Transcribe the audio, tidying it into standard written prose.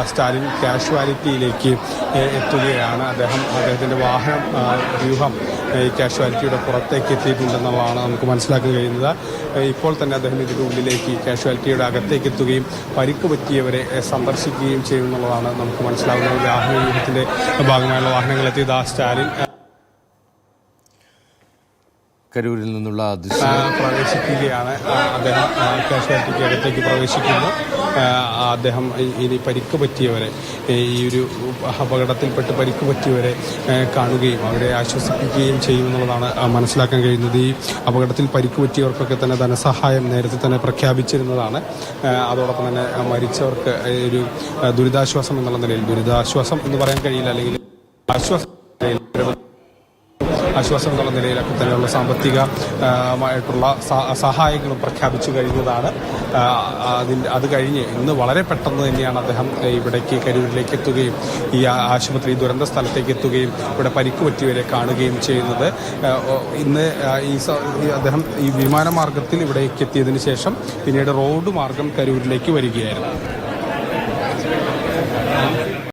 സ്റ്റാലിൻ കാഷ്വാലിറ്റിയിലേക്ക് എത്തുകയാണ്. അദ്ദേഹത്തിൻ്റെ വാഹനം വ്യൂഹം ഈ കാഷ്വാലിറ്റിയുടെ പുറത്തേക്ക് എത്തിയിട്ടുണ്ടെന്നുള്ളതാണ് നമുക്ക് മനസ്സിലാക്കാൻ കഴിയുന്നത്. ഇപ്പോൾ തന്നെ അദ്ദേഹം ഇതിൻ്റെ ഉള്ളിലേക്ക് കാഷ്വാലിറ്റിയുടെ അകത്തേക്ക് എത്തുകയും പരിക്ക് പറ്റിയവരെ സന്ദർശിക്കുകയും ചെയ്യുമെന്നുള്ളതാണ് നമുക്ക് മനസ്സിലാകുന്നത്. വാഹന വ്യൂഹത്തിൻ്റെ ഭാഗമായുള്ള വാഹനങ്ങളെത്തിയത് സ്റ്റാലിൻ കരൂരിൽ നിന്നുള്ള പ്രവേശിക്കുകയാണ്. അദ്ദേഹം കാഷ്വാലിറ്റിക്ക് അകത്തേക്ക് പ്രവേശിക്കുന്നു. അദ്ദേഹം ഇനി പരിക്ക് പറ്റിയവരെ, ഈ ഒരു അപകടത്തിൽപ്പെട്ട് പരിക്ക് പറ്റിയവരെ കാണുകയും അവരെ ആശ്വസിപ്പിക്കുകയും ചെയ്യുമെന്നുള്ളതാണ് മനസ്സിലാക്കാൻ കഴിയുന്നത്. ഈ അപകടത്തിൽ പരിക്ക് പറ്റിയവർക്കൊക്കെ തന്നെ ധനസഹായം നേരത്തെ തന്നെ പ്രഖ്യാപിച്ചിരുന്നതാണ്. അതോടൊപ്പം തന്നെ മരിച്ചവർക്ക് ഒരു ദുരിതാശ്വാസം എന്നുള്ള നിലയിൽ, ദുരിതാശ്വാസം എന്ന് പറയാൻ കഴിയില്ല, അല്ലെങ്കിൽ ആശ്വാസം എന്നുള്ള നിലയിലൊക്കെ തന്നെയുള്ള സാമ്പത്തികമായിട്ടുള്ള സഹായങ്ങളും പ്രഖ്യാപിച്ചു കഴിഞ്ഞതാണ്. അത് കഴിഞ്ഞ് ഇന്ന് വളരെ പെട്ടെന്ന് തന്നെയാണ് അദ്ദേഹം ഇവിടേക്ക് കരൂരിലേക്ക് എത്തുകയും ഈ ആശുപത്രി ദുരന്ത സ്ഥലത്തേക്ക് എത്തുകയും ഇവിടെ പരിക്ക് പറ്റിയവരെ കാണുകയും ചെയ്യുന്നത്. ഇന്ന് അദ്ദേഹം ഈ വിമാനമാർഗത്തിൽ ഇവിടേക്ക് എത്തിയതിന് ശേഷം പിന്നീട് റോഡ് മാർഗം കരൂരിലേക്ക് വരികയായിരുന്നു.